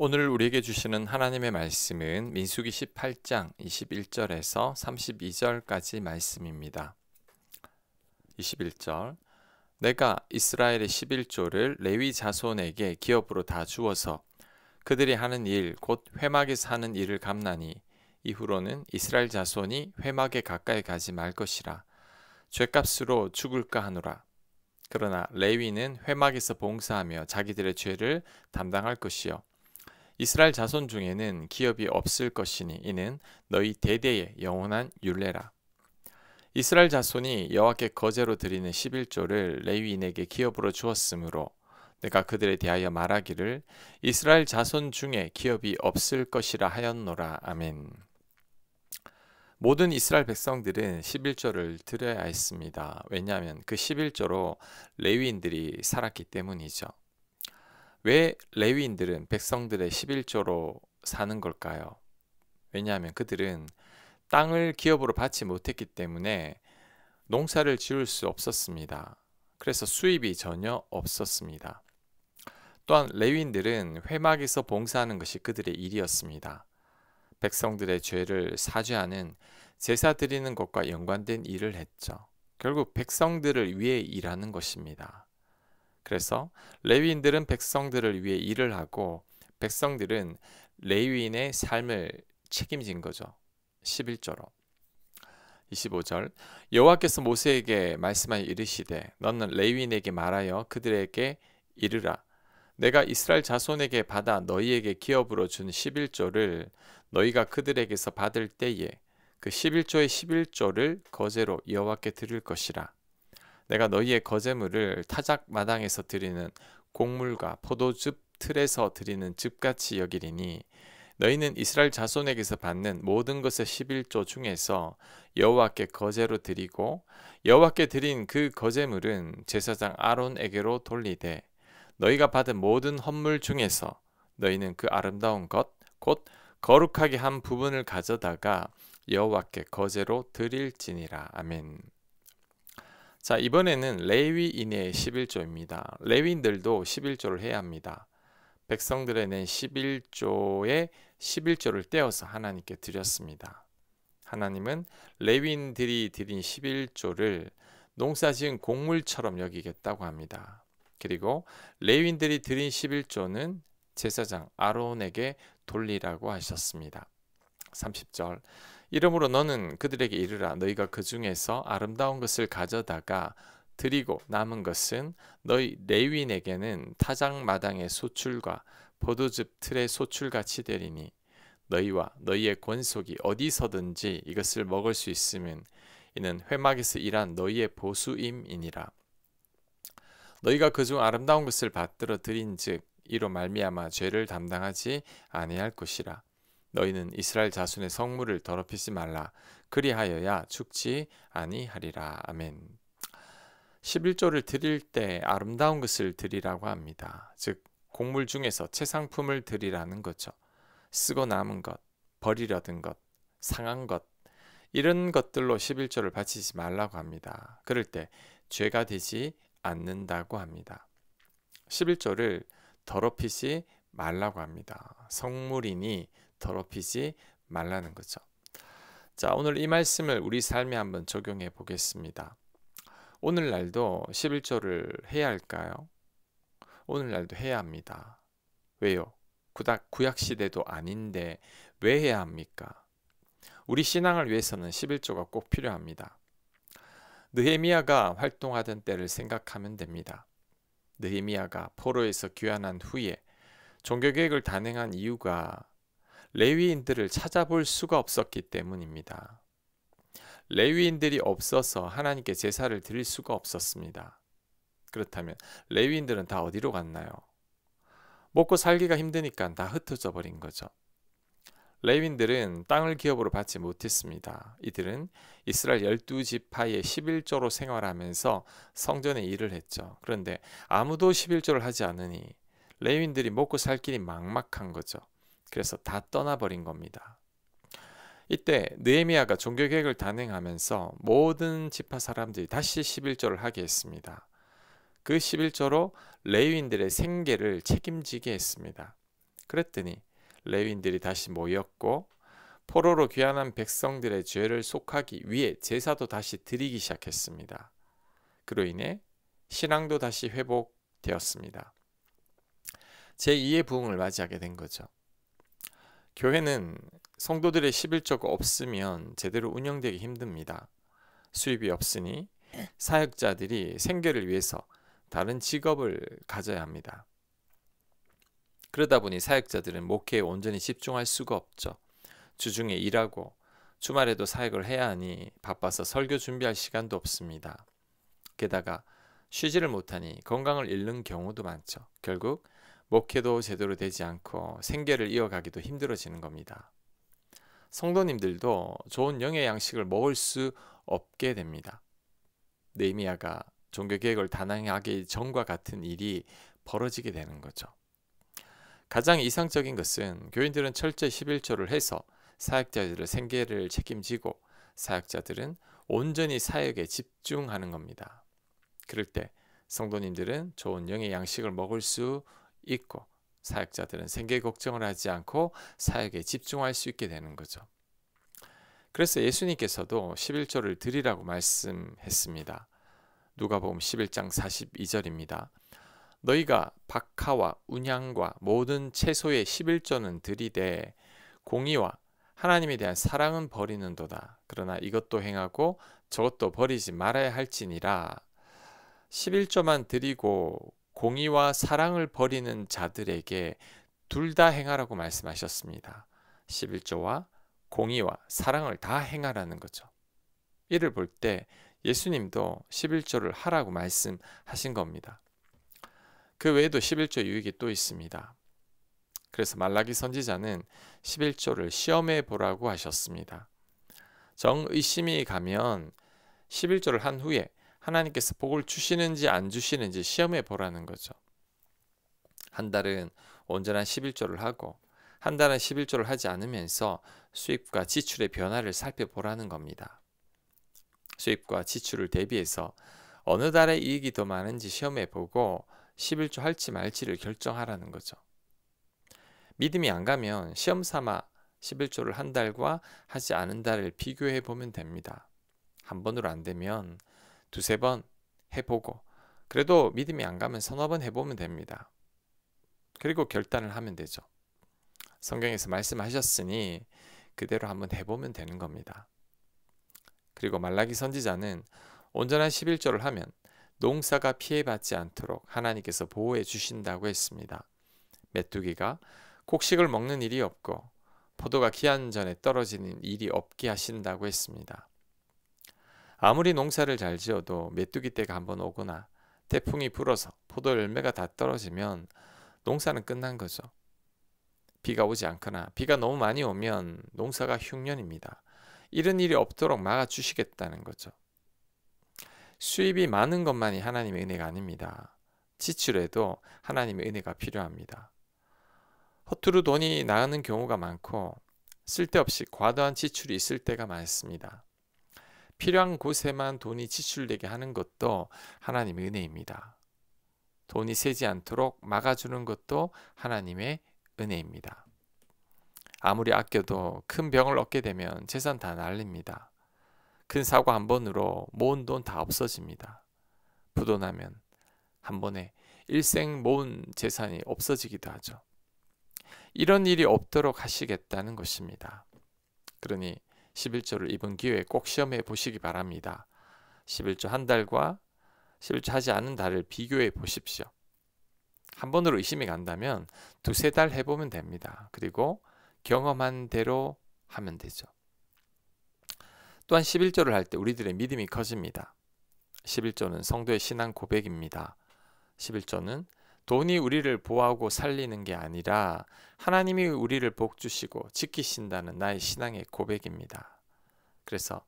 오늘 우리에게 주시는 하나님의 말씀은 민수기 18장 21절에서 32절까지 말씀입니다. 21절 내가 이스라엘의 11조를 레위 자손에게 기업으로 다 주어서 그들이 하는 일 곧 회막에서 하는 일을 갚나니 이후로는 이스라엘 자손이 회막에 가까이 가지 말 것이라. 죗값으로 죽을까 하노라. 그러나 레위는 회막에서 봉사하며 자기들의 죄를 담당할 것이요 이스라엘 자손 중에는 기업이 없을 것이니 이는 너희 대대의 영원한 율례라. 이스라엘 자손이 여호와께 거제로 드리는 11조를 레위인에게 기업으로 주었으므로 내가 그들에 대하여 말하기를 이스라엘 자손 중에 기업이 없을 것이라 하였노라. 아멘. 모든 이스라엘 백성들은 11조를 드려야 했습니다. 왜냐하면 그 11조로 레위인들이 살았기 때문이죠. 왜 레위인들은 백성들의 11조로 사는 걸까요? 왜냐하면 그들은 땅을 기업으로 받지 못했기 때문에 농사를 지을 수 없었습니다. 그래서 수입이 전혀 없었습니다. 또한 레위인들은 회막에서 봉사하는 것이 그들의 일이었습니다. 백성들의 죄를 사죄하는 제사 드리는 것과 연관된 일을 했죠. 결국 백성들을 위해 일하는 것입니다. 그래서 레위인들은 백성들을 위해 일을 하고 백성들은 레위인의 삶을 책임진 거죠. 11조로. 25절 여호와께서 모세에게 말씀하여 이르시되 너는 레위인에게 말하여 그들에게 이르라. 내가 이스라엘 자손에게 받아 너희에게 기업으로 준 11조를 너희가 그들에게서 받을 때에 그 11조의 11조를 거제로 여호와께 드릴 것이라. 내가 너희의 거제물을 타작 마당에서 드리는 곡물과 포도즙 틀에서 드리는 즙같이 여기리니 너희는 이스라엘 자손에게서 받는 모든 것의 11조 중에서 여호와께 거제로 드리고 여호와께 드린 그 거제물은 제사장 아론에게로 돌리되 너희가 받은 모든 헌물 중에서 너희는 그 아름다운 것 곧 거룩하게 한 부분을 가져다가 여호와께 거제로 드릴지니라. 아멘. 자, 이번에는 레위인의 11조입니다. 레위인들도 11조를 해야 합니다. 백성들의 낸 11조의 11조를 떼어서 하나님께 드렸습니다. 하나님은 레위인들이 드린 11조를 농사지은 곡물처럼 여기겠다고 합니다. 그리고 레위인들이 드린 11조는 제사장 아론에게 돌리라고 하셨습니다. 30절 이러므로 너는 그들에게 이르라. 너희가 그 중에서 아름다운 것을 가져다가 드리고 남은 것은 너희 레위인에게는 타작마당의 소출과 포도즙 틀의 소출같이 되리니 너희와 너희의 권속이 어디서든지 이것을 먹을 수 있으면 이는 회막에서 일한 너희의 보수임이니라. 너희가 그중 아름다운 것을 받들어 드린즉 이로 말미암아 죄를 담당하지 아니할 것이라. 너희는 이스라엘 자손의 성물을 더럽히지 말라. 그리하여야 죽지 아니하리라. 아멘. 11조를 드릴 때 아름다운 것을 드리라고 합니다. 즉 곡물 중에서 최상품을 드리라는 거죠. 쓰고 남은 것, 버리려던 것, 상한 것 이런 것들로 11조를 바치지 말라고 합니다. 그럴 때 죄가 되지 않는다고 합니다. 11조를 더럽히지 말라고 합니다. 성물이니 더럽히지 말라는 거죠. 자, 오늘 이 말씀을 우리 삶에 한번 적용해 보겠습니다. 오늘날도 11조를 해야 할까요? 오늘날도 해야 합니다. 왜요? 구약 시대도 아닌데 왜 해야 합니까? 우리 신앙을 위해서는 11조가 꼭 필요합니다. 느헤미야가 활동하던 때를 생각하면 됩니다. 느헤미야가 포로에서 귀환한 후에 종교개혁을 단행한 이유가 레위인들을 찾아볼 수가 없었기 때문입니다. 레위인들이 없어서 하나님께 제사를 드릴 수가 없었습니다. 그렇다면 레위인들은 다 어디로 갔나요? 먹고 살기가 힘드니까 다 흩어져 버린 거죠. 레위인들은 땅을 기업으로 받지 못했습니다. 이들은 이스라엘 12지파의 11조로 생활하면서 성전의 일을 했죠. 그런데 아무도 11조를 하지 않으니 레위인들이 먹고 살 길이 막막한 거죠. 그래서 다 떠나버린 겁니다. 이때 느헤미야가 종교개혁을 단행하면서 모든 지파 사람들이 다시 11조를 하게 했습니다. 그 11조로 레위인들의 생계를 책임지게 했습니다. 그랬더니 레위인들이 다시 모였고 포로로 귀환한 백성들의 죄를 속하기 위해 제사도 다시 드리기 시작했습니다. 그로 인해 신앙도 다시 회복되었습니다. 제2의 부흥을 맞이하게 된 거죠. 교회는 성도들의 11조가 없으면 제대로 운영되기 힘듭니다. 수입이 없으니 사역자들이 생계를 위해서 다른 직업을 가져야 합니다. 그러다 보니 사역자들은 목회에 온전히 집중할 수가 없죠. 주중에 일하고 주말에도 사역을 해야 하니 바빠서 설교 준비할 시간도 없습니다. 게다가 쉬지를 못하니 건강을 잃는 경우도 많죠. 결국 목회도 제대로 되지 않고 생계를 이어가기도 힘들어지는 겁니다. 성도님들도 좋은 영의 양식을 먹을 수 없게 됩니다. 느헤미야가 종교개혁을 단행하기 전과 같은 일이 벌어지게 되는 거죠. 가장 이상적인 것은 교인들은 철저히 11조를 해서 사역자들의 생계를 책임지고 사역자들은 온전히 사역에 집중하는 겁니다. 그럴 때 성도님들은 좋은 영의 양식을 먹을 수 있고 사역자들은 생계 걱정을 하지 않고 사역에 집중할 수 있게 되는 거죠. 그래서 예수님께서도 11조를 드리라고 말씀했습니다. 누가복음 11장 42절입니다. 너희가 박하와 운향과 모든 채소의 11조는 드리되 공의와 하나님에 대한 사랑은 버리는도다. 그러나 이것도 행하고 저것도 버리지 말아야 할지니라. 11조만 드리고 공의와 사랑을 버리는 자들에게 둘 다 행하라고 말씀하셨습니다. 11조와 공의와 사랑을 다 행하라는 거죠. 이를 볼 때 예수님도 11조를 하라고 말씀하신 겁니다. 그 외에도 11조 유익이 또 있습니다. 그래서 말라기 선지자는 11조를 시험해 보라고 하셨습니다. 정의심이 가면 11조를 한 후에 하나님께서 복을 주시는지 안 주시는지 시험해 보라는 거죠. 한 달은 온전한 11조를 하고 한 달은 11조를 하지 않으면서 수입과 지출의 변화를 살펴보라는 겁니다. 수입과 지출을 대비해서 어느 달에 이익이 더 많은지 시험해 보고 11조 할지 말지를 결정하라는 거죠. 믿음이 안 가면 시험 삼아 11조를 한 달과 하지 않은 달을 비교해 보면 됩니다. 한 번으로 안 되면 두세 번 해보고 그래도 믿음이 안 가면 서너 번 해보면 됩니다. 그리고 결단을 하면 되죠. 성경에서 말씀하셨으니 그대로 한번 해보면 되는 겁니다. 그리고 말라기 선지자는 온전한 11조를 하면 농사가 피해받지 않도록 하나님께서 보호해 주신다고 했습니다. 메뚜기가 곡식을 먹는 일이 없고 포도가 기한 전에 떨어지는 일이 없게 하신다고 했습니다. 아무리 농사를 잘 지어도 메뚜기 때가 한번 오거나 태풍이 불어서 포도 열매가 다 떨어지면 농사는 끝난 거죠. 비가 오지 않거나 비가 너무 많이 오면 농사가 흉년입니다. 이런 일이 없도록 막아주시겠다는 거죠. 수입이 많은 것만이 하나님의 은혜가 아닙니다. 지출에도 하나님의 은혜가 필요합니다. 허투루 돈이 나가는 경우가 많고 쓸데없이 과도한 지출이 있을 때가 많습니다. 필요한 곳에만 돈이 지출되게 하는 것도 하나님의 은혜입니다. 돈이 새지 않도록 막아주는 것도 하나님의 은혜입니다. 아무리 아껴도 큰 병을 얻게 되면 재산 다 날립니다. 큰 사고 한 번으로 모은 돈 다 없어집니다. 부도 나면 한 번에 일생 모은 재산이 없어지기도 하죠. 이런 일이 없도록 하시겠다는 것입니다. 그러니 11조를 이번 기회에 꼭 시험해 보시기 바랍니다. 11조 한 달과 11조 하지 않은 달을 비교해 보십시오. 한 번으로 의심이 간다면 두세 달 해보면 됩니다. 그리고 경험한 대로 하면 되죠. 또한 11조를 할 때 우리들의 믿음이 커집니다. 11조는 성도의 신앙 고백입니다. 11조는 돈이 우리를 보호하고 살리는 게 아니라 하나님이 우리를 복주시고 지키신다는 나의 신앙의 고백입니다. 그래서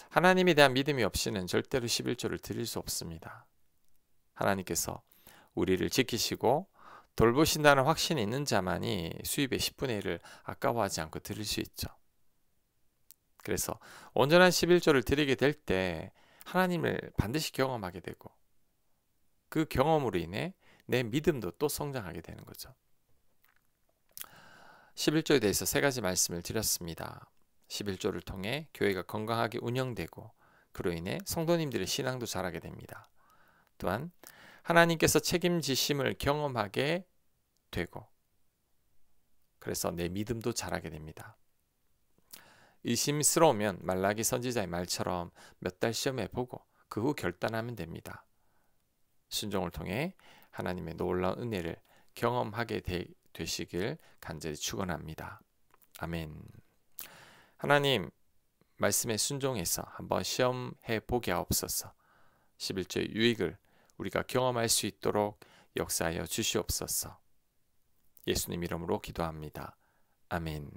하나님에 대한 믿음이 없이는 절대로 11조를 드릴 수 없습니다. 하나님께서 우리를 지키시고 돌보신다는 확신이 있는 자만이 수입의 10분의 1을 아까워하지 않고 드릴 수 있죠. 그래서 온전한 11조를 드리게 될 때 하나님을 반드시 경험하게 되고 그 경험으로 인해 내 믿음도 또 성장하게 되는 거죠. 11조에 대해서 세 가지 말씀을 드렸습니다. 11조를 통해 교회가 건강하게 운영되고 그로 인해 성도님들의 신앙도 자라게 됩니다. 또한 하나님께서 책임지심을 경험하게 되고 그래서 내 믿음도 자라게 됩니다. 의심스러우면 말라기 선지자의 말처럼 몇 달 시험해 보고 그 후 결단하면 됩니다. 순종을 통해 하나님의 놀라운 은혜를 경험하게 되시길 간절히 축원합니다. 아멘. 하나님 말씀에 순종해서 한번 시험해 보게 하옵소서. 11조의 유익을 우리가 경험할 수 있도록 역사하여 주시옵소서. 예수님 이름으로 기도합니다. 아멘.